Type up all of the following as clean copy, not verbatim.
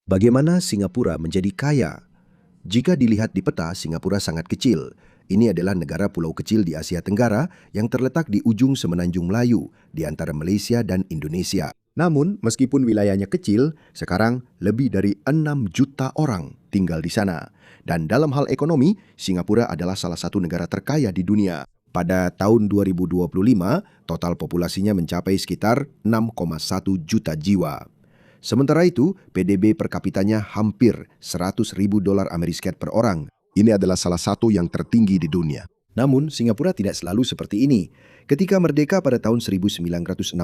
Bagaimana Singapura menjadi kaya? Jika dilihat di peta, Singapura sangat kecil. Ini adalah negara pulau kecil di Asia Tenggara yang terletak di ujung semenanjung Melayu di antara Malaysia dan Indonesia. Namun, meskipun wilayahnya kecil, sekarang lebih dari 6 juta orang tinggal di sana. Dan dalam hal ekonomi, Singapura adalah salah satu negara terkaya di dunia. Pada tahun 2025, total populasinya mencapai sekitar 6,1 juta jiwa. Sementara itu, PDB per kapitanya hampir 100 ribu dolar Amerika per orang. Ini adalah salah satu yang tertinggi di dunia. Namun, Singapura tidak selalu seperti ini. Ketika merdeka pada tahun 1965,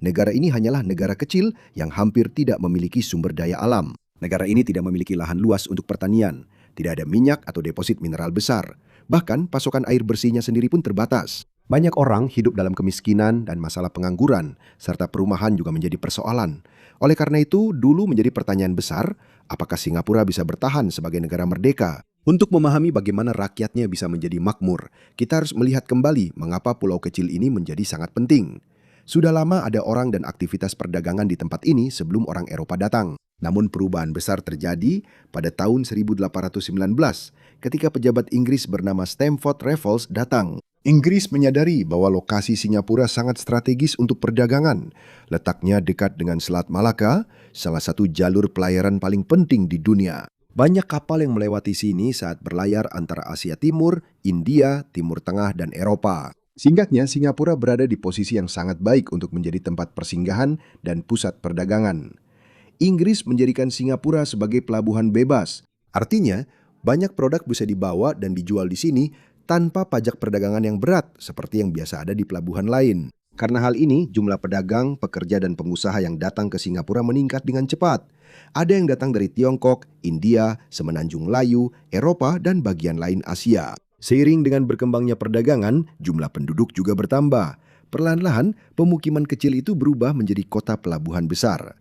negara ini hanyalah negara kecil yang hampir tidak memiliki sumber daya alam. Negara ini tidak memiliki lahan luas untuk pertanian, tidak ada minyak atau deposit mineral besar. Bahkan, pasokan air bersihnya sendiri pun terbatas. Banyak orang hidup dalam kemiskinan dan masalah pengangguran, serta perumahan juga menjadi persoalan. Oleh karena itu, dulu menjadi pertanyaan besar, apakah Singapura bisa bertahan sebagai negara merdeka? Untuk memahami bagaimana rakyatnya bisa menjadi makmur, kita harus melihat kembali mengapa pulau kecil ini menjadi sangat penting. Sudah lama ada orang dan aktivitas perdagangan di tempat ini sebelum orang Eropa datang. Namun perubahan besar terjadi pada tahun 1819 ketika pejabat Inggris bernama Stamford Raffles datang. Inggris menyadari bahwa lokasi Singapura sangat strategis untuk perdagangan. Letaknya dekat dengan Selat Malaka, salah satu jalur pelayaran paling penting di dunia. Banyak kapal yang melewati sini saat berlayar antara Asia Timur, India, Timur Tengah, dan Eropa. Singkatnya, Singapura berada di posisi yang sangat baik untuk menjadi tempat persinggahan dan pusat perdagangan. Inggris menjadikan Singapura sebagai pelabuhan bebas. Artinya, banyak produk bisa dibawa dan dijual di sini tanpa pajak perdagangan yang berat seperti yang biasa ada di pelabuhan lain. Karena hal ini, jumlah pedagang, pekerja, dan pengusaha yang datang ke Singapura meningkat dengan cepat. Ada yang datang dari Tiongkok, India, Semenanjung Melayu, Eropa, dan bagian lain Asia. Seiring dengan berkembangnya perdagangan, jumlah penduduk juga bertambah. Perlahan-lahan, pemukiman kecil itu berubah menjadi kota pelabuhan besar.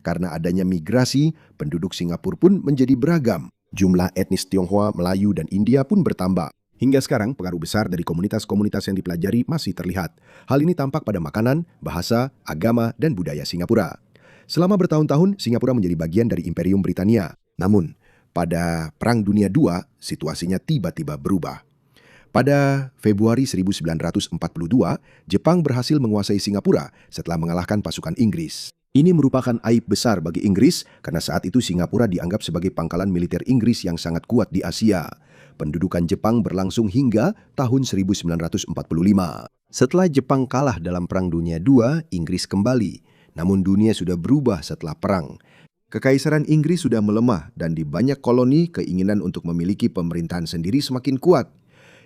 Karena adanya migrasi, penduduk Singapura pun menjadi beragam. Jumlah etnis Tionghoa, Melayu, dan India pun bertambah. Hingga sekarang, pengaruh besar dari komunitas-komunitas yang dipelajari masih terlihat. Hal ini tampak pada makanan, bahasa, agama, dan budaya Singapura. Selama bertahun-tahun, Singapura menjadi bagian dari Imperium Britania. Namun, pada Perang Dunia II, situasinya tiba-tiba berubah. Pada Februari 1942, Jepang berhasil menguasai Singapura setelah mengalahkan pasukan Inggris. Ini merupakan aib besar bagi Inggris karena saat itu Singapura dianggap sebagai pangkalan militer Inggris yang sangat kuat di Asia. Pendudukan Jepang berlangsung hingga tahun 1945. Setelah Jepang kalah dalam Perang Dunia II, Inggris kembali. Namun dunia sudah berubah setelah perang. Kekaisaran Inggris sudah melemah dan di banyak koloni keinginan untuk memiliki pemerintahan sendiri semakin kuat.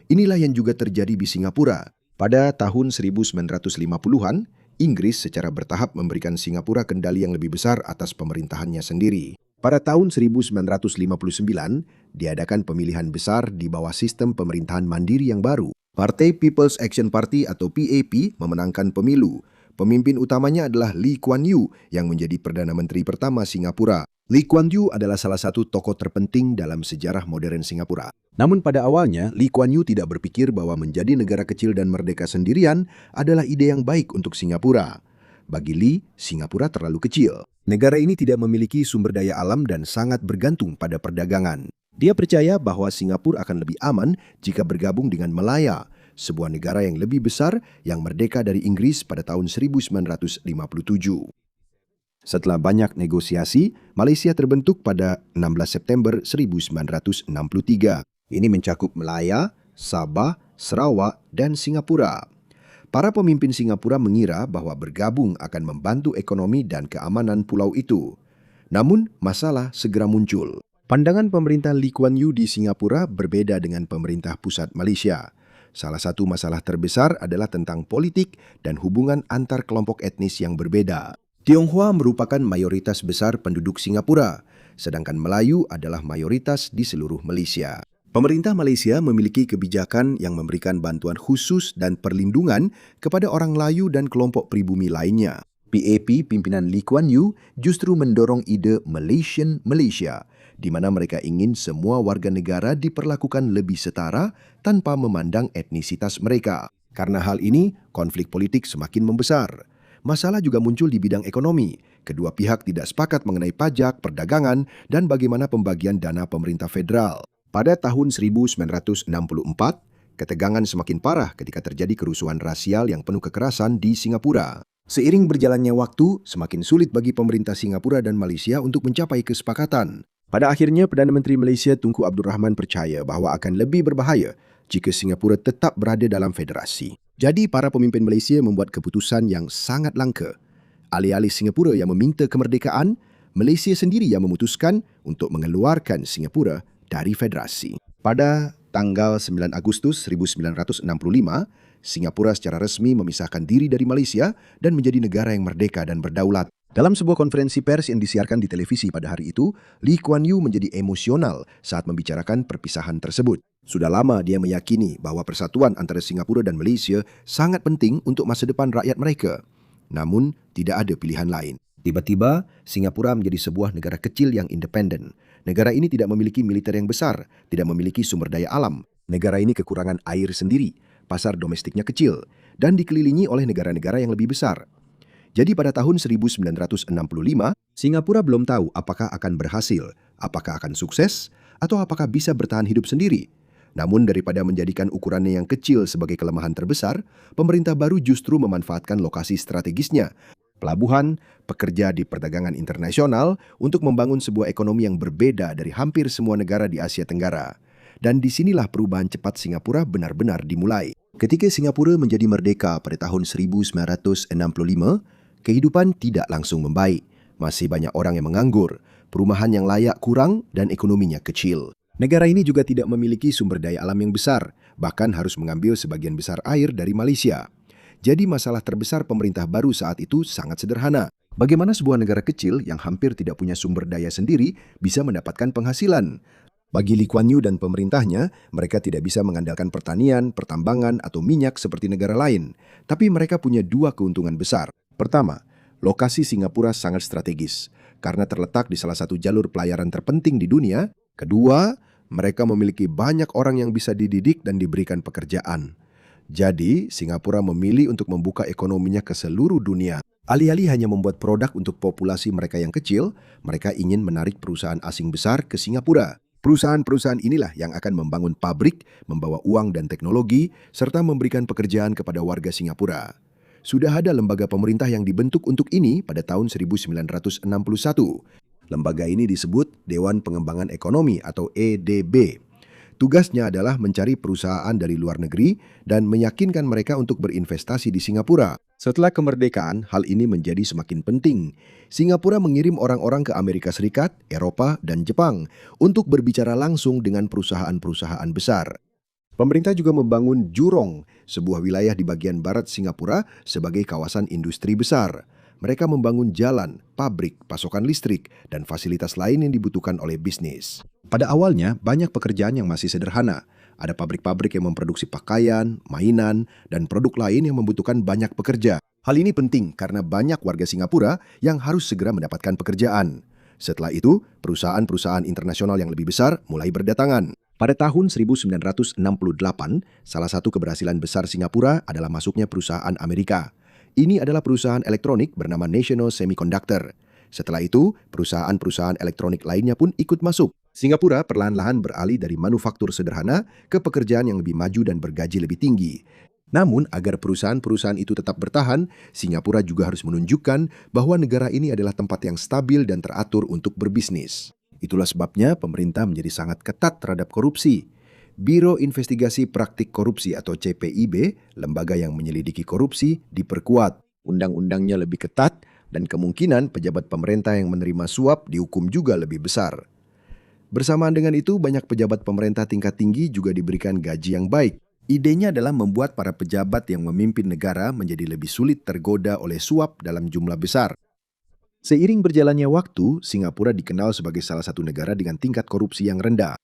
Inilah yang juga terjadi di Singapura. Pada tahun 1950-an, Inggris secara bertahap memberikan Singapura kendali yang lebih besar atas pemerintahannya sendiri. Pada tahun 1959, diadakan pemilihan besar di bawah sistem pemerintahan mandiri yang baru. Partai People's Action Party atau PAP memenangkan pemilu. Pemimpin utamanya adalah Lee Kuan Yew yang menjadi Perdana Menteri pertama Singapura. Lee Kuan Yew adalah salah satu tokoh terpenting dalam sejarah modern Singapura. Namun pada awalnya, Lee Kuan Yew tidak berpikir bahwa menjadi negara kecil dan merdeka sendirian adalah ide yang baik untuk Singapura. Bagi Lee, Singapura terlalu kecil. Negara ini tidak memiliki sumber daya alam dan sangat bergantung pada perdagangan. Dia percaya bahwa Singapura akan lebih aman jika bergabung dengan Malaya, sebuah negara yang lebih besar yang merdeka dari Inggris pada tahun 1957. Setelah banyak negosiasi, Malaysia terbentuk pada 16 September 1963. Ini mencakup Melaya, Sabah, Sarawak, dan Singapura. Para pemimpin Singapura mengira bahwa bergabung akan membantu ekonomi dan keamanan pulau itu. Namun, masalah segera muncul. Pandangan pemerintah Lee Kuan Yew di Singapura berbeda dengan pemerintah pusat Malaysia. Salah satu masalah terbesar adalah tentang politik dan hubungan antar kelompok etnis yang berbeda. Tionghoa merupakan mayoritas besar penduduk Singapura, sedangkan Melayu adalah mayoritas di seluruh Malaysia. Pemerintah Malaysia memiliki kebijakan yang memberikan bantuan khusus dan perlindungan kepada orang Melayu dan kelompok pribumi lainnya. PAP pimpinan Lee Kuan Yew justru mendorong ide Malaysian Malaysia, di mana mereka ingin semua warga negara diperlakukan lebih setara tanpa memandang etnisitas mereka. Karena hal ini, konflik politik semakin membesar. Masalah juga muncul di bidang ekonomi, Kedua pihak tidak sepakat mengenai pajak, perdagangan, dan bagaimana pembagian dana pemerintah federal. Pada tahun 1964, ketegangan semakin parah ketika terjadi kerusuhan rasial yang penuh kekerasan di Singapura. Seiring berjalannya waktu, semakin sulit bagi pemerintah Singapura dan Malaysia untuk mencapai kesepakatan. Pada akhirnya, Perdana Menteri Malaysia Tunku Abdul Rahman percaya bahawa akan lebih berbahaya jika Singapura tetap berada dalam federasi. Jadi, para pemimpin Malaysia membuat keputusan yang sangat langka. Alih-alih Singapura yang meminta kemerdekaan, Malaysia sendiri yang memutuskan untuk mengeluarkan Singapura dari federasi. Pada tanggal 9 Agustus 1965, Singapura secara resmi memisahkan diri dari Malaysia dan menjadi negara yang merdeka dan berdaulat. Dalam sebuah konferensi pers yang disiarkan di televisi pada hari itu, Lee Kuan Yew menjadi emosional saat membicarakan perpisahan tersebut. Sudah lama dia meyakini bahawa persatuan antara Singapura dan Malaysia sangat penting untuk masa depan rakyat mereka. Namun, tidak ada pilihan lain. Tiba-tiba, Singapura menjadi sebuah negara kecil yang independen. Negara ini tidak memiliki militer yang besar, tidak memiliki sumber daya alam. Negara ini kekurangan air sendiri, pasar domestiknya kecil, dan dikelilingi oleh negara-negara yang lebih besar. Jadi pada tahun 1965, Singapura belum tahu apakah akan berhasil, apakah akan sukses, atau apakah bisa bertahan hidup sendiri. Namun daripada menjadikan ukurannya yang kecil sebagai kelemahan terbesar, pemerintah baru justru memanfaatkan lokasi strategisnya, pelabuhan, pekerja di perdagangan internasional untuk membangun sebuah ekonomi yang berbeda dari hampir semua negara di Asia Tenggara. Dan disinilah perubahan cepat Singapura benar-benar dimulai. Ketika Singapura menjadi merdeka pada tahun 1965, kehidupan tidak langsung membaik. Masih banyak orang yang menganggur, perumahan yang layak kurang dan ekonominya kecil. Negara ini juga tidak memiliki sumber daya alam yang besar, bahkan harus mengambil sebagian besar air dari Malaysia. Jadi masalah terbesar pemerintah baru saat itu sangat sederhana. Bagaimana sebuah negara kecil yang hampir tidak punya sumber daya sendiri bisa mendapatkan penghasilan? Bagi Lee Kuan Yew dan pemerintahnya, mereka tidak bisa mengandalkan pertanian, pertambangan, atau minyak seperti negara lain. Tapi mereka punya dua keuntungan besar. Pertama, lokasi Singapura sangat strategis, karena terletak di salah satu jalur pelayaran terpenting di dunia. Kedua, mereka memiliki banyak orang yang bisa dididik dan diberikan pekerjaan. Jadi, Singapura memilih untuk membuka ekonominya ke seluruh dunia. Alih-alih hanya membuat produk untuk populasi mereka yang kecil, mereka ingin menarik perusahaan asing besar ke Singapura. Perusahaan-perusahaan inilah yang akan membangun pabrik, membawa uang dan teknologi, serta memberikan pekerjaan kepada warga Singapura. Sudah ada lembaga pemerintah yang dibentuk untuk ini pada tahun 1961. Lembaga ini disebut Dewan Pengembangan Ekonomi atau EDB. Tugasnya adalah mencari perusahaan dari luar negeri dan meyakinkan mereka untuk berinvestasi di Singapura. Setelah kemerdekaan, hal ini menjadi semakin penting. Singapura mengirim orang-orang ke Amerika Serikat, Eropa, dan Jepang untuk berbicara langsung dengan perusahaan-perusahaan besar. Pemerintah juga membangun Jurong, sebuah wilayah di bagian barat Singapura, sebagai kawasan industri besar. Mereka membangun jalan, pabrik, pasokan listrik, dan fasilitas lain yang dibutuhkan oleh bisnis. Pada awalnya, banyak pekerjaan yang masih sederhana. Ada pabrik-pabrik yang memproduksi pakaian, mainan, dan produk lain yang membutuhkan banyak pekerja. Hal ini penting karena banyak warga Singapura yang harus segera mendapatkan pekerjaan. Setelah itu, perusahaan-perusahaan internasional yang lebih besar mulai berdatangan. Pada tahun 1968, salah satu keberhasilan besar Singapura adalah masuknya perusahaan Amerika. Ini adalah perusahaan elektronik bernama National Semiconductor. Setelah itu, perusahaan-perusahaan elektronik lainnya pun ikut masuk. Singapura perlahan-lahan beralih dari manufaktur sederhana ke pekerjaan yang lebih maju dan bergaji lebih tinggi. Namun, agar perusahaan-perusahaan itu tetap bertahan, Singapura juga harus menunjukkan bahwa negara ini adalah tempat yang stabil dan teratur untuk berbisnis. Itulah sebabnya pemerintah menjadi sangat ketat terhadap korupsi. Biro Investigasi Praktik Korupsi atau CPIB, lembaga yang menyelidiki korupsi, diperkuat. Undang-undangnya lebih ketat dan kemungkinan pejabat pemerintah yang menerima suap dihukum juga lebih besar. Bersamaan dengan itu, banyak pejabat pemerintah tingkat tinggi juga diberikan gaji yang baik. Idenya adalah membuat para pejabat yang memimpin negara menjadi lebih sulit tergoda oleh suap dalam jumlah besar. Seiring berjalannya waktu, Singapura dikenal sebagai salah satu negara dengan tingkat korupsi yang rendah.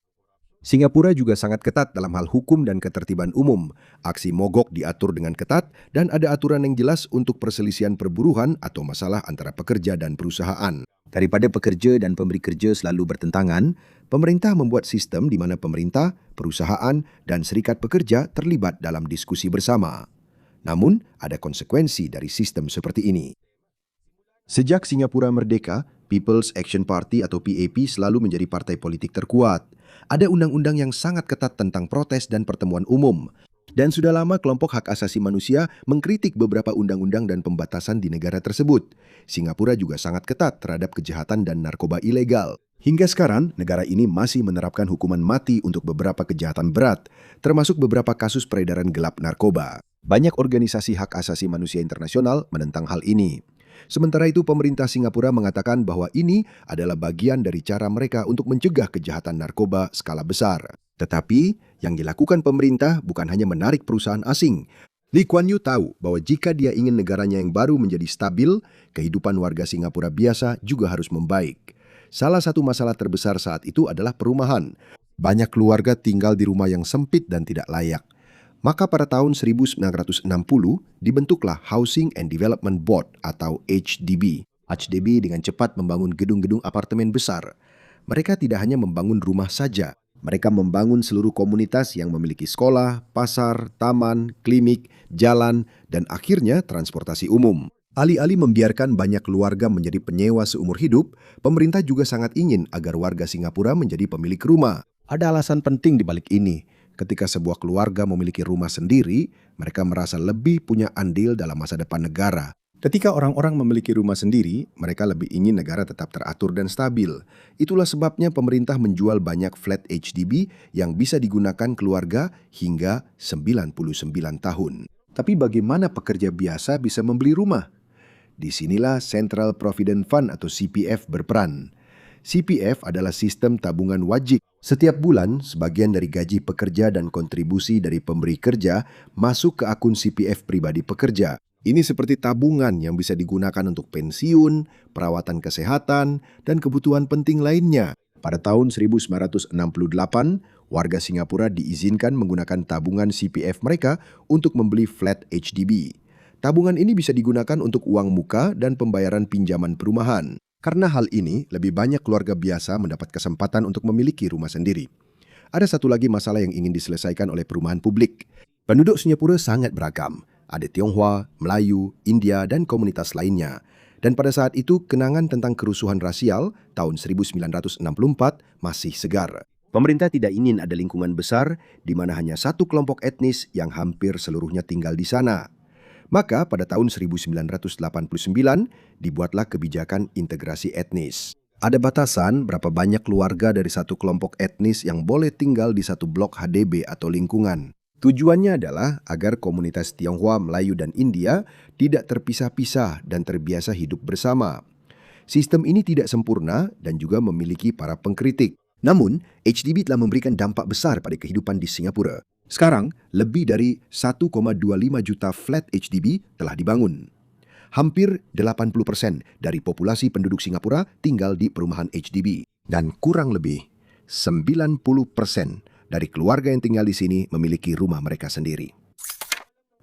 Singapura juga sangat ketat dalam hal hukum dan ketertiban umum. Aksi mogok diatur dengan ketat dan ada aturan yang jelas untuk perselisihan perburuhan atau masalah antara pekerja dan perusahaan. Daripada pekerja dan pemberi kerja selalu bertentangan, pemerintah membuat sistem di mana pemerintah, perusahaan, dan serikat pekerja terlibat dalam diskusi bersama. Namun, ada konsekuensi dari sistem seperti ini. Sejak Singapura merdeka, People's Action Party atau PAP selalu menjadi partai politik terkuat. Ada undang-undang yang sangat ketat tentang protes dan pertemuan umum. Dan sudah lama kelompok hak asasi manusia mengkritik beberapa undang-undang dan pembatasan di negara tersebut. Singapura juga sangat ketat terhadap kejahatan dan narkoba ilegal. Hingga sekarang, negara ini masih menerapkan hukuman mati untuk beberapa kejahatan berat, termasuk beberapa kasus peredaran gelap narkoba. Banyak organisasi hak asasi manusia internasional menentang hal ini. Sementara itu, pemerintah Singapura mengatakan bahwa ini adalah bagian dari cara mereka untuk mencegah kejahatan narkoba skala besar. Tetapi, yang dilakukan pemerintah bukan hanya menarik perusahaan asing. Lee Kuan Yew tahu bahwa jika dia ingin negaranya yang baru menjadi stabil, kehidupan warga Singapura biasa juga harus membaik. Salah satu masalah terbesar saat itu adalah perumahan. Banyak keluarga tinggal di rumah yang sempit dan tidak layak. Maka pada tahun 1960 dibentuklah Housing and Development Board atau HDB. HDB dengan cepat membangun gedung-gedung apartemen besar. Mereka tidak hanya membangun rumah saja, mereka membangun seluruh komunitas yang memiliki sekolah, pasar, taman, klinik, jalan, dan akhirnya transportasi umum. Alih-alih membiarkan banyak keluarga menjadi penyewa seumur hidup, pemerintah juga sangat ingin agar warga Singapura menjadi pemilik rumah. Ada alasan penting di balik ini. Ketika sebuah keluarga memiliki rumah sendiri, mereka merasa lebih punya andil dalam masa depan negara. Ketika orang-orang memiliki rumah sendiri, mereka lebih ingin negara tetap teratur dan stabil. Itulah sebabnya pemerintah menjual banyak flat HDB yang bisa digunakan keluarga hingga 99 tahun. Tapi bagaimana pekerja biasa bisa membeli rumah? Disinilah Central Provident Fund atau CPF berperan. CPF adalah sistem tabungan wajib. Setiap bulan, sebagian dari gaji pekerja dan kontribusi dari pemberi kerja masuk ke akun CPF pribadi pekerja. Ini seperti tabungan yang bisa digunakan untuk pensiun, perawatan kesehatan, dan kebutuhan penting lainnya. Pada tahun 1968, warga Singapura diizinkan menggunakan tabungan CPF mereka untuk membeli flat HDB. Tabungan ini bisa digunakan untuk uang muka dan pembayaran pinjaman perumahan. Karena hal ini, lebih banyak keluarga biasa mendapat kesempatan untuk memiliki rumah sendiri. Ada satu lagi masalah yang ingin diselesaikan oleh perumahan publik. Penduduk Singapura sangat beragam. Ada Tionghoa, Melayu, India, dan komunitas lainnya. Dan pada saat itu, kenangan tentang kerusuhan rasial tahun 1964 masih segar. Pemerintah tidak ingin ada lingkungan besar di mana hanya satu kelompok etnis yang hampir seluruhnya tinggal di sana. Maka pada tahun 1989 dibuatlah kebijakan integrasi etnis. Ada batasan berapa banyak keluarga dari satu kelompok etnis yang boleh tinggal di satu blok HDB atau lingkungan. Tujuannya adalah agar komunitas Tionghoa, Melayu, dan India tidak terpisah-pisah dan terbiasa hidup bersama. Sistem ini tidak sempurna dan juga memiliki para pengkritik. Namun, HDB telah memberikan dampak besar pada kehidupan di Singapura. Sekarang, lebih dari 1,25 juta flat HDB telah dibangun. Hampir 80% dari populasi penduduk Singapura tinggal di perumahan HDB. Dan kurang lebih 90% dari keluarga yang tinggal di sini memiliki rumah mereka sendiri.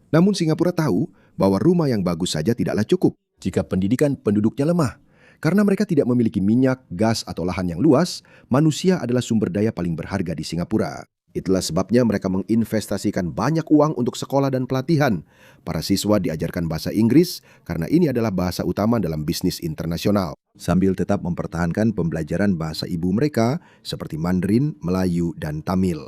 Namun Singapura tahu bahwa rumah yang bagus saja tidaklah cukup jika pendidikan penduduknya lemah. Karena mereka tidak memiliki minyak, gas, atau lahan yang luas, manusia adalah sumber daya paling berharga di Singapura. Itulah sebabnya mereka menginvestasikan banyak uang untuk sekolah dan pelatihan. Para siswa diajarkan bahasa Inggris karena ini adalah bahasa utama dalam bisnis internasional. Sambil tetap mempertahankan pembelajaran bahasa ibu mereka seperti Mandarin, Melayu, dan Tamil.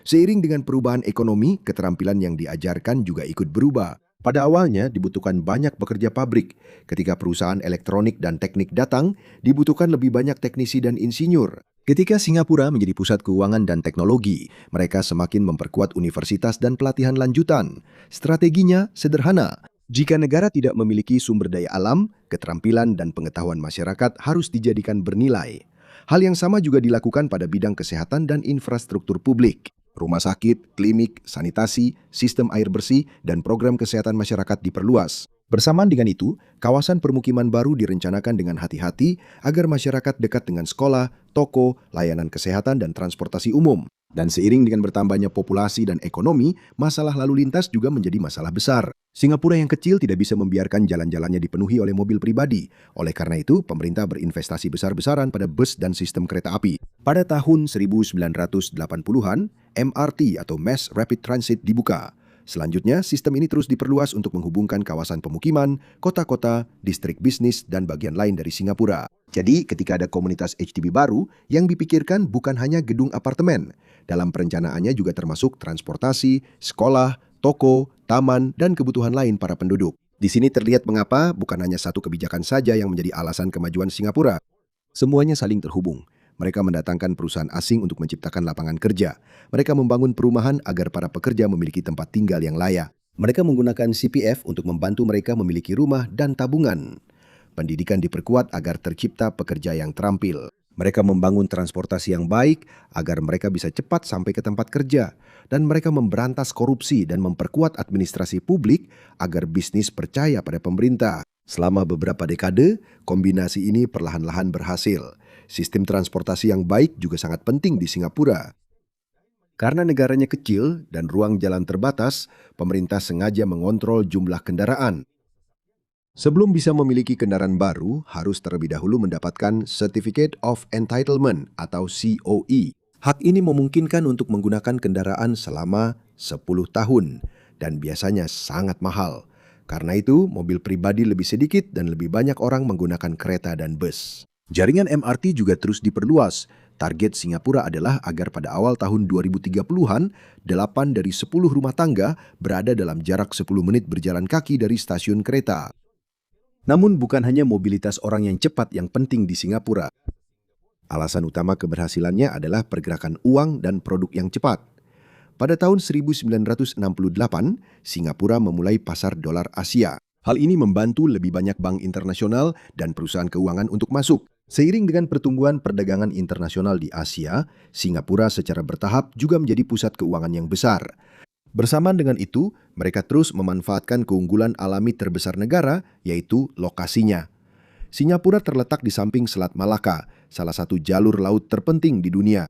Seiring dengan perubahan ekonomi, keterampilan yang diajarkan juga ikut berubah. Pada awalnya dibutuhkan banyak pekerja pabrik. Ketika perusahaan elektronik dan teknik datang, dibutuhkan lebih banyak teknisi dan insinyur. Ketika Singapura menjadi pusat keuangan dan teknologi, mereka semakin memperkuat universitas dan pelatihan lanjutan. Strateginya sederhana. Jika negara tidak memiliki sumber daya alam, keterampilan dan pengetahuan masyarakat harus dijadikan bernilai. Hal yang sama juga dilakukan pada bidang kesehatan dan infrastruktur publik. Rumah sakit, klinik, sanitasi, sistem air bersih, dan program kesehatan masyarakat diperluas. Bersamaan dengan itu, kawasan permukiman baru direncanakan dengan hati-hati agar masyarakat dekat dengan sekolah, toko, layanan kesehatan, dan transportasi umum. Dan seiring dengan bertambahnya populasi dan ekonomi, masalah lalu lintas juga menjadi masalah besar. Singapura yang kecil tidak bisa membiarkan jalan-jalannya dipenuhi oleh mobil pribadi. Oleh karena itu, pemerintah berinvestasi besar-besaran pada bus dan sistem kereta api. Pada tahun 1980-an, MRT atau Mass Rapid Transit dibuka. Selanjutnya, sistem ini terus diperluas untuk menghubungkan kawasan pemukiman, kota-kota, distrik bisnis, dan bagian lain dari Singapura. Jadi, ketika ada komunitas HDB baru, yang dipikirkan bukan hanya gedung apartemen. Dalam perencanaannya juga termasuk transportasi, sekolah, toko, taman, dan kebutuhan lain para penduduk. Di sini terlihat mengapa bukan hanya satu kebijakan saja yang menjadi alasan kemajuan Singapura. Semuanya saling terhubung. Mereka mendatangkan perusahaan asing untuk menciptakan lapangan kerja. Mereka membangun perumahan agar para pekerja memiliki tempat tinggal yang layak. Mereka menggunakan CPF untuk membantu mereka memiliki rumah dan tabungan. Pendidikan diperkuat agar tercipta pekerja yang terampil. Mereka membangun transportasi yang baik agar mereka bisa cepat sampai ke tempat kerja. Dan mereka memberantas korupsi dan memperkuat administrasi publik agar bisnis percaya pada pemerintah. Selama beberapa dekade, kombinasi ini perlahan-lahan berhasil. Sistem transportasi yang baik juga sangat penting di Singapura. Karena negaranya kecil dan ruang jalan terbatas, pemerintah sengaja mengontrol jumlah kendaraan. Sebelum bisa memiliki kendaraan baru, harus terlebih dahulu mendapatkan Certificate of Entitlement atau COE. Hak ini memungkinkan untuk menggunakan kendaraan selama 10 tahun dan biasanya sangat mahal. Karena itu, mobil pribadi lebih sedikit dan lebih banyak orang menggunakan kereta dan bus. Jaringan MRT juga terus diperluas. Target Singapura adalah agar pada awal tahun 2030-an, 8 dari 10 rumah tangga berada dalam jarak 10 menit berjalan kaki dari stasiun kereta. Namun bukan hanya mobilitas orang yang cepat yang penting di Singapura. Alasan utama keberhasilannya adalah pergerakan uang dan produk yang cepat. Pada tahun 1968, Singapura memulai pasar dolar Asia. Hal ini membantu lebih banyak bank internasional dan perusahaan keuangan untuk masuk. Seiring dengan pertumbuhan perdagangan internasional di Asia, Singapura secara bertahap juga menjadi pusat keuangan yang besar. Bersamaan dengan itu, mereka terus memanfaatkan keunggulan alami terbesar negara, yaitu lokasinya. Singapura terletak di samping Selat Malaka, salah satu jalur laut terpenting di dunia.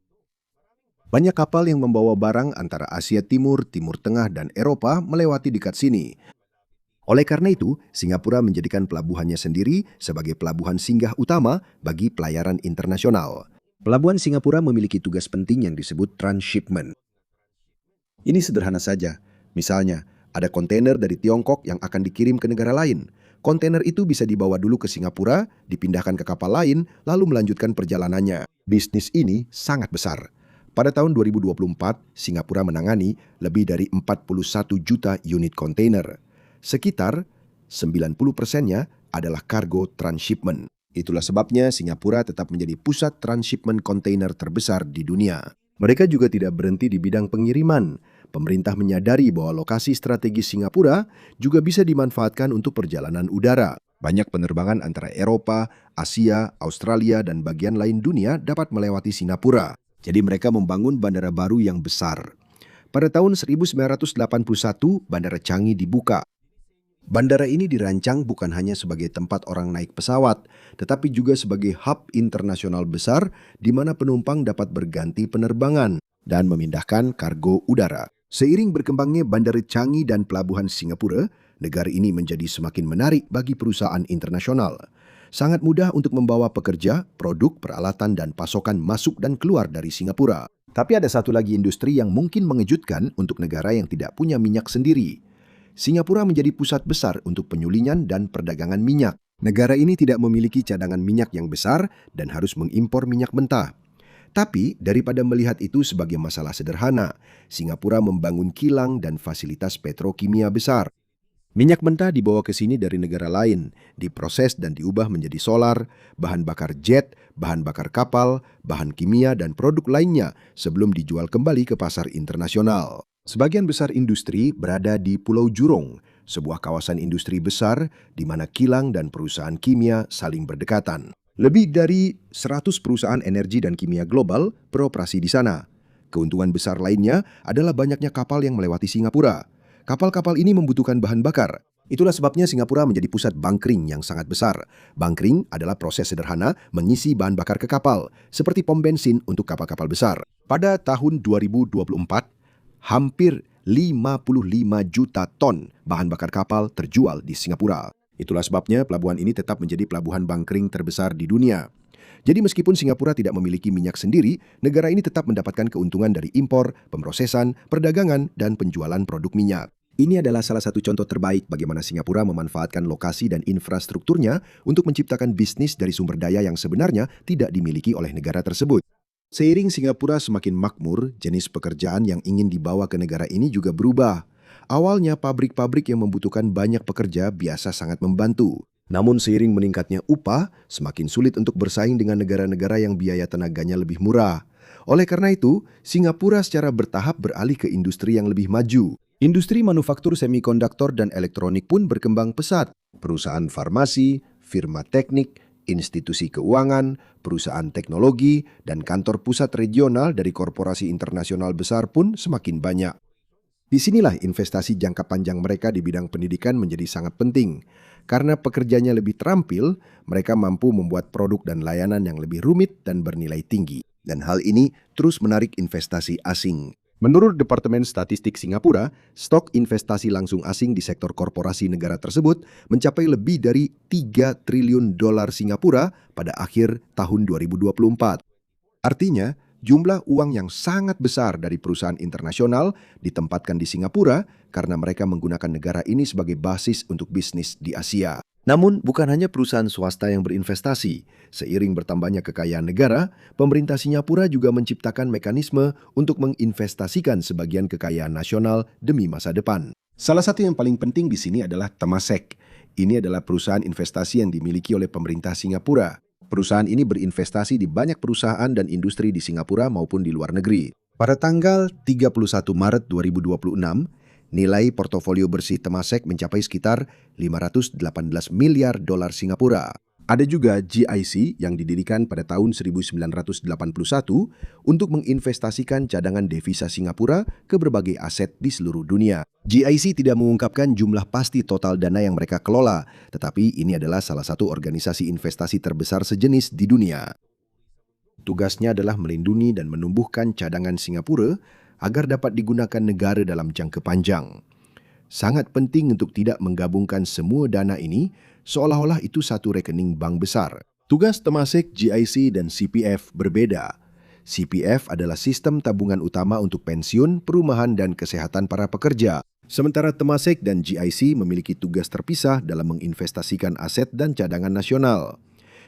Banyak kapal yang membawa barang antara Asia Timur, Timur Tengah, dan Eropa melewati dekat sini. Oleh karena itu, Singapura menjadikan pelabuhannya sendiri sebagai pelabuhan singgah utama bagi pelayaran internasional. Pelabuhan Singapura memiliki tugas penting yang disebut transshipment. Ini sederhana saja. Misalnya, ada kontainer dari Tiongkok yang akan dikirim ke negara lain. Kontainer itu bisa dibawa dulu ke Singapura, dipindahkan ke kapal lain, lalu melanjutkan perjalanannya. Bisnis ini sangat besar. Pada tahun 2024, Singapura menangani lebih dari 41 juta unit kontainer. Sekitar 90%-nya adalah kargo transshipment. Itulah sebabnya Singapura tetap menjadi pusat transshipment kontainer terbesar di dunia. Mereka juga tidak berhenti di bidang pengiriman. Pemerintah menyadari bahwa lokasi strategis Singapura juga bisa dimanfaatkan untuk perjalanan udara. Banyak penerbangan antara Eropa, Asia, Australia, dan bagian lain dunia dapat melewati Singapura. Jadi mereka membangun bandara baru yang besar. Pada tahun 1981, Bandara Changi dibuka. Bandara ini dirancang bukan hanya sebagai tempat orang naik pesawat, tetapi juga sebagai hub internasional besar di mana penumpang dapat berganti penerbangan dan memindahkan kargo udara. Seiring berkembangnya Bandara Changi dan Pelabuhan Singapura, negara ini menjadi semakin menarik bagi perusahaan internasional. Sangat mudah untuk membawa pekerja, produk, peralatan, dan pasokan masuk dan keluar dari Singapura. Tapi ada satu lagi industri yang mungkin mengejutkan untuk negara yang tidak punya minyak sendiri. Singapura menjadi pusat besar untuk penyulingan dan perdagangan minyak. Negara ini tidak memiliki cadangan minyak yang besar dan harus mengimpor minyak mentah. Tapi daripada melihat itu sebagai masalah sederhana, Singapura membangun kilang dan fasilitas petrokimia besar. Minyak mentah dibawa ke sini dari negara lain, diproses dan diubah menjadi solar, bahan bakar jet, bahan bakar kapal, bahan kimia, dan produk lainnya sebelum dijual kembali ke pasar internasional. Sebagian besar industri berada di Pulau Jurong, sebuah kawasan industri besar di mana kilang dan perusahaan kimia saling berdekatan. Lebih dari 100 perusahaan energi dan kimia global beroperasi di sana. Keuntungan besar lainnya adalah banyaknya kapal yang melewati Singapura. Kapal-kapal ini membutuhkan bahan bakar. Itulah sebabnya Singapura menjadi pusat bunkering yang sangat besar. Bunkering adalah proses sederhana mengisi bahan bakar ke kapal, seperti pom bensin untuk kapal-kapal besar. Pada tahun 2024, hampir 55 juta ton bahan bakar kapal terjual di Singapura. Itulah sebabnya pelabuhan ini tetap menjadi pelabuhan bunkering terbesar di dunia. Jadi meskipun Singapura tidak memiliki minyak sendiri, negara ini tetap mendapatkan keuntungan dari impor, pemrosesan, perdagangan, dan penjualan produk minyak. Ini adalah salah satu contoh terbaik bagaimana Singapura memanfaatkan lokasi dan infrastrukturnya untuk menciptakan bisnis dari sumber daya yang sebenarnya tidak dimiliki oleh negara tersebut. Seiring Singapura semakin makmur, jenis pekerjaan yang ingin dibawa ke negara ini juga berubah. Awalnya pabrik-pabrik yang membutuhkan banyak pekerja biasa sangat membantu. Namun seiring meningkatnya upah, semakin sulit untuk bersaing dengan negara-negara yang biaya tenaganya lebih murah. Oleh karena itu, Singapura secara bertahap beralih ke industri yang lebih maju. Industri manufaktur semikonduktor dan elektronik pun berkembang pesat. Perusahaan farmasi, firma teknik, institusi keuangan, perusahaan teknologi, dan kantor pusat regional dari korporasi internasional besar pun semakin banyak. Disinilah investasi jangka panjang mereka di bidang pendidikan menjadi sangat penting. Karena pekerjanya lebih terampil, mereka mampu membuat produk dan layanan yang lebih rumit dan bernilai tinggi. Dan hal ini terus menarik investasi asing. Menurut Departemen Statistik Singapura, stok investasi langsung asing di sektor korporasi negara tersebut mencapai lebih dari 3 triliun dolar Singapura pada akhir tahun 2024. Artinya, jumlah uang yang sangat besar dari perusahaan internasional ditempatkan di Singapura karena mereka menggunakan negara ini sebagai basis untuk bisnis di Asia. Namun, bukan hanya perusahaan swasta yang berinvestasi. Seiring bertambahnya kekayaan negara, pemerintah Singapura juga menciptakan mekanisme untuk menginvestasikan sebagian kekayaan nasional demi masa depan. Salah satu yang paling penting di sini adalah Temasek. Ini adalah perusahaan investasi yang dimiliki oleh pemerintah Singapura. Perusahaan ini berinvestasi di banyak perusahaan dan industri di Singapura maupun di luar negeri. Pada tanggal 31 Maret 2026, nilai portofolio bersih Temasek mencapai sekitar 518 miliar dolar Singapura. Ada juga GIC yang didirikan pada tahun 1981 untuk menginvestasikan cadangan devisa Singapura ke berbagai aset di seluruh dunia. GIC tidak mengungkapkan jumlah pasti total dana yang mereka kelola, tetapi ini adalah salah satu organisasi investasi terbesar sejenis di dunia. Tugasnya adalah melindungi dan menumbuhkan cadangan Singapura agar dapat digunakan negara dalam jangka panjang. Sangat penting untuk tidak menggabungkan semua dana ini seolah-olah itu satu rekening bank besar. Tugas Temasek, GIC, dan CPF berbeda. CPF adalah sistem tabungan utama untuk pensiun, perumahan, dan kesehatan para pekerja. Sementara Temasek dan GIC memiliki tugas terpisah dalam menginvestasikan aset dan cadangan nasional.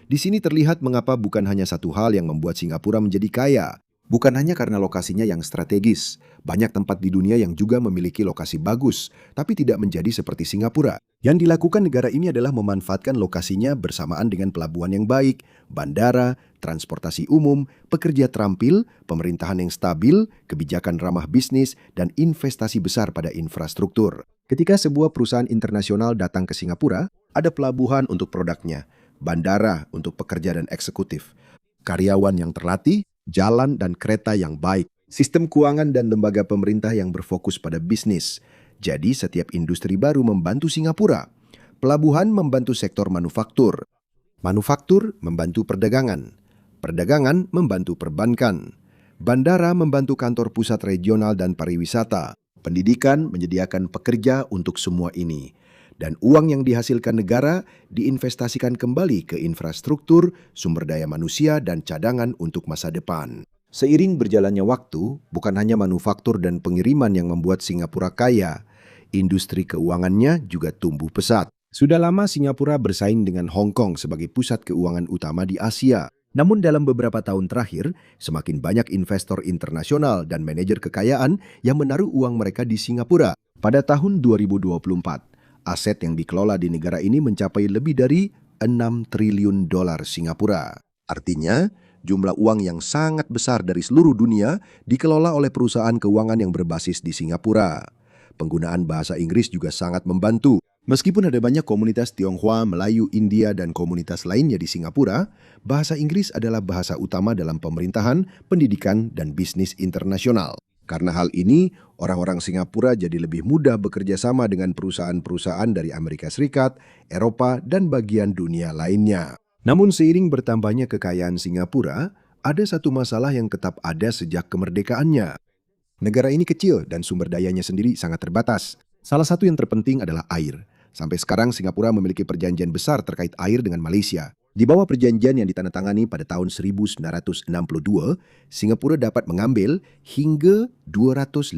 Di sini terlihat mengapa bukan hanya satu hal yang membuat Singapura menjadi kaya. Bukan hanya karena lokasinya yang strategis, banyak tempat di dunia yang juga memiliki lokasi bagus, tapi tidak menjadi seperti Singapura. Yang dilakukan negara ini adalah memanfaatkan lokasinya bersamaan dengan pelabuhan yang baik, bandara, transportasi umum, pekerja terampil, pemerintahan yang stabil, kebijakan ramah bisnis, dan investasi besar pada infrastruktur. Ketika sebuah perusahaan internasional datang ke Singapura, ada pelabuhan untuk produknya, bandara untuk pekerja dan eksekutif, karyawan yang terlatih, jalan dan kereta yang baik, sistem keuangan dan lembaga pemerintah yang berfokus pada bisnis. Jadi setiap industri baru membantu Singapura. Pelabuhan membantu sektor manufaktur. Manufaktur membantu perdagangan. Perdagangan membantu perbankan. Bandara membantu kantor pusat regional dan pariwisata. Pendidikan menyediakan pekerja untuk semua ini. Dan uang yang dihasilkan negara diinvestasikan kembali ke infrastruktur, sumber daya manusia, dan cadangan untuk masa depan. Seiring berjalannya waktu, bukan hanya manufaktur dan pengiriman yang membuat Singapura kaya, industri keuangannya juga tumbuh pesat. Sudah lama Singapura bersaing dengan Hong Kong sebagai pusat keuangan utama di Asia. Namun dalam beberapa tahun terakhir, semakin banyak investor internasional dan manajer kekayaan yang menaruh uang mereka di Singapura. Pada tahun 2024, aset yang dikelola di negara ini mencapai lebih dari 6 triliun dolar Singapura. Artinya, jumlah uang yang sangat besar dari seluruh dunia dikelola oleh perusahaan keuangan yang berbasis di Singapura. Penggunaan bahasa Inggris juga sangat membantu. Meskipun ada banyak komunitas Tionghoa, Melayu, India, dan komunitas lainnya di Singapura, bahasa Inggris adalah bahasa utama dalam pemerintahan, pendidikan, dan bisnis internasional. Karena hal ini, orang-orang Singapura jadi lebih mudah bekerja sama dengan perusahaan-perusahaan dari Amerika Serikat, Eropa, dan bagian dunia lainnya. Namun seiring bertambahnya kekayaan Singapura, ada satu masalah yang tetap ada sejak kemerdekaannya. Negara ini kecil dan sumber dayanya sendiri sangat terbatas. Salah satu yang terpenting adalah air. Sampai sekarang Singapura memiliki perjanjian besar terkait air dengan Malaysia. Di bawah perjanjian yang ditandatangani pada tahun 1962, Singapura dapat mengambil hingga 250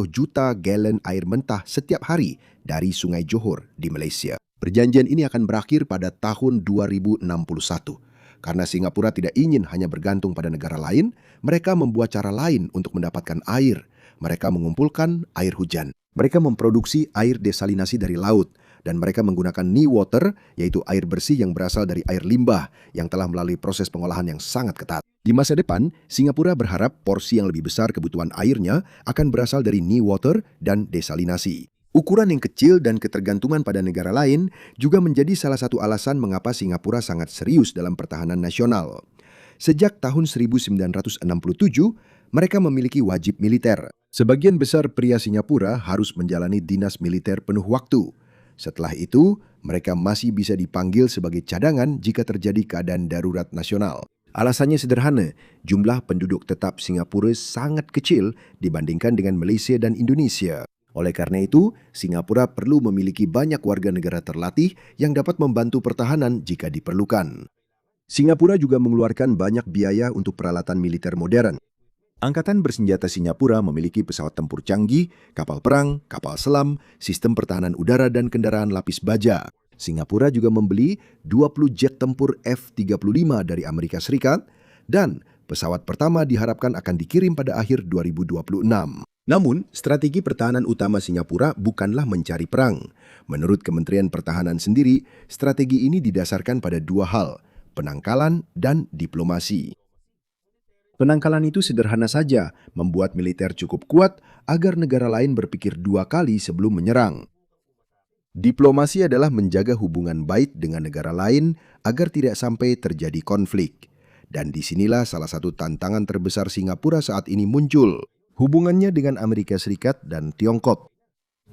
juta galon air mentah setiap hari dari Sungai Johor di Malaysia. Perjanjian ini akan berakhir pada tahun 2061. Karena Singapura tidak ingin hanya bergantung pada negara lain, mereka membuat cara lain untuk mendapatkan air. Mereka mengumpulkan air hujan. Mereka memproduksi air desalinasi dari laut, dan mereka menggunakan NEWater, yaitu air bersih yang berasal dari air limbah yang telah melalui proses pengolahan yang sangat ketat. Di masa depan, Singapura berharap porsi yang lebih besar kebutuhan airnya akan berasal dari NEWater dan desalinasi. Ukuran yang kecil dan ketergantungan pada negara lain juga menjadi salah satu alasan mengapa Singapura sangat serius dalam pertahanan nasional. Sejak tahun 1967, mereka memiliki wajib militer. Sebagian besar pria Singapura harus menjalani dinas militer penuh waktu. Setelah itu, mereka masih bisa dipanggil sebagai cadangan jika terjadi keadaan darurat nasional. Alasannya sederhana, jumlah penduduk tetap Singapura sangat kecil dibandingkan dengan Malaysia dan Indonesia. Oleh karena itu, Singapura perlu memiliki banyak warga negara terlatih yang dapat membantu pertahanan jika diperlukan. Singapura juga mengeluarkan banyak biaya untuk peralatan militer modern. Angkatan bersenjata Singapura memiliki pesawat tempur canggih, kapal perang, kapal selam, sistem pertahanan udara dan kendaraan lapis baja. Singapura juga membeli 20 jet tempur F-35 dari Amerika Serikat dan pesawat pertama diharapkan akan dikirim pada akhir 2026. Namun, strategi pertahanan utama Singapura bukanlah mencari perang. Menurut Kementerian Pertahanan sendiri, strategi ini didasarkan pada dua hal, penangkalan dan diplomasi. Penangkalan itu sederhana saja, membuat militer cukup kuat agar negara lain berpikir dua kali sebelum menyerang. Diplomasi adalah menjaga hubungan baik dengan negara lain agar tidak sampai terjadi konflik. Dan disinilah salah satu tantangan terbesar Singapura saat ini muncul, hubungannya dengan Amerika Serikat dan Tiongkok.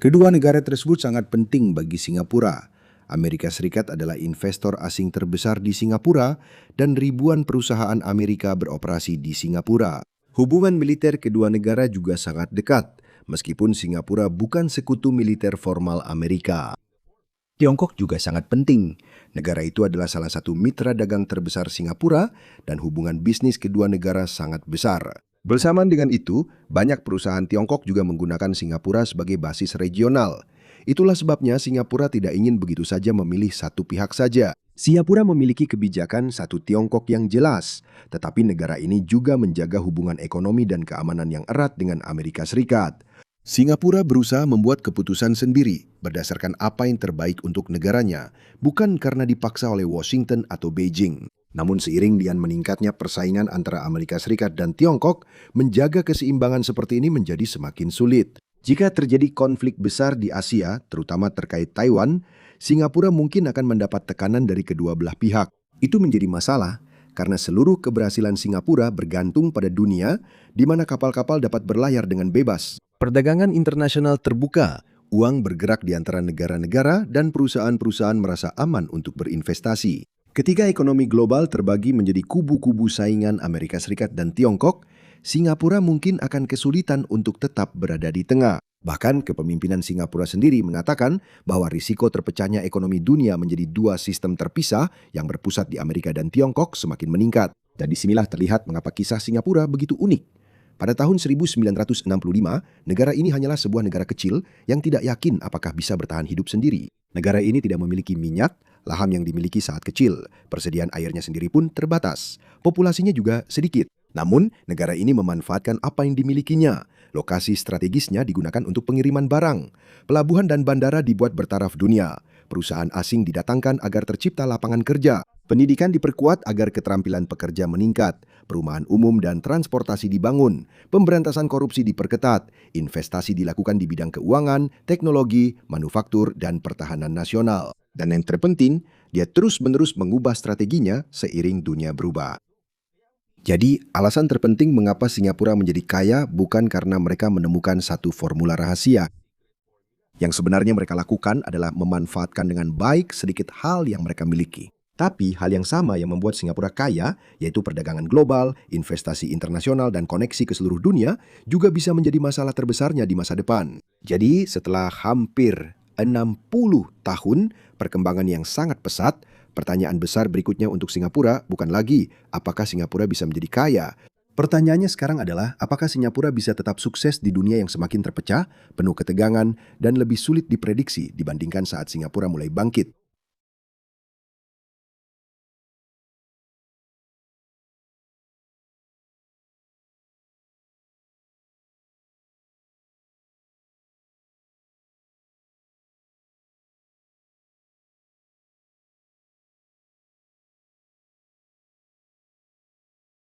Kedua negara tersebut sangat penting bagi Singapura. Amerika Serikat adalah investor asing terbesar di Singapura dan ribuan perusahaan Amerika beroperasi di Singapura. Hubungan militer kedua negara juga sangat dekat, meskipun Singapura bukan sekutu militer formal Amerika. Tiongkok juga sangat penting. Negara itu adalah salah satu mitra dagang terbesar Singapura dan hubungan bisnis kedua negara sangat besar. Bersamaan dengan itu, banyak perusahaan Tiongkok juga menggunakan Singapura sebagai basis regional. Itulah sebabnya Singapura tidak ingin begitu saja memilih satu pihak saja. Singapura memiliki kebijakan satu Tiongkok yang jelas, tetapi negara ini juga menjaga hubungan ekonomi dan keamanan yang erat dengan Amerika Serikat. Singapura berusaha membuat keputusan sendiri berdasarkan apa yang terbaik untuk negaranya, bukan karena dipaksa oleh Washington atau Beijing. Namun seiring dengan meningkatnya persaingan antara Amerika Serikat dan Tiongkok, menjaga keseimbangan seperti ini menjadi semakin sulit. Jika terjadi konflik besar di Asia, terutama terkait Taiwan, Singapura mungkin akan mendapat tekanan dari kedua belah pihak. Itu menjadi masalah karena seluruh keberhasilan Singapura bergantung pada dunia di mana kapal-kapal dapat berlayar dengan bebas. Perdagangan internasional terbuka, uang bergerak di antara negara-negara dan perusahaan-perusahaan merasa aman untuk berinvestasi. Ketika ekonomi global terbagi menjadi kubu-kubu saingan Amerika Serikat dan Tiongkok, Singapura mungkin akan kesulitan untuk tetap berada di tengah. Bahkan kepemimpinan Singapura sendiri mengatakan bahwa risiko terpecahnya ekonomi dunia menjadi dua sistem terpisah yang berpusat di Amerika dan Tiongkok semakin meningkat. Dan disinilah terlihat mengapa kisah Singapura begitu unik. Pada tahun 1965, negara ini hanyalah sebuah negara kecil yang tidak yakin apakah bisa bertahan hidup sendiri. Negara ini tidak memiliki minyak, lahan yang dimiliki sangat kecil, persediaan airnya sendiri pun terbatas, populasinya juga sedikit. Namun, negara ini memanfaatkan apa yang dimilikinya. Lokasi strategisnya digunakan untuk pengiriman barang. Pelabuhan dan bandara dibuat bertaraf dunia. Perusahaan asing didatangkan agar tercipta lapangan kerja. Pendidikan diperkuat agar keterampilan pekerja meningkat. Perumahan umum dan transportasi dibangun. Pemberantasan korupsi diperketat. Investasi dilakukan di bidang keuangan, teknologi, manufaktur, dan pertahanan nasional. Dan yang terpenting, dia terus-menerus mengubah strateginya seiring dunia berubah. Jadi, alasan terpenting mengapa Singapura menjadi kaya bukan karena mereka menemukan satu formula rahasia. Yang sebenarnya mereka lakukan adalah memanfaatkan dengan baik sedikit hal yang mereka miliki. Tapi hal yang sama yang membuat Singapura kaya, yaitu perdagangan global, investasi internasional, dan koneksi ke seluruh dunia, juga bisa menjadi masalah terbesarnya di masa depan. Jadi, setelah hampir 60 tahun perkembangan yang sangat pesat, Pertanyaan besar berikutnya untuk Singapura bukan lagi apakah Singapura bisa menjadi kaya. Pertanyaannya sekarang adalah apakah Singapura bisa tetap sukses di dunia yang semakin terpecah, penuh ketegangan, dan lebih sulit diprediksi dibandingkan saat Singapura mulai bangkit.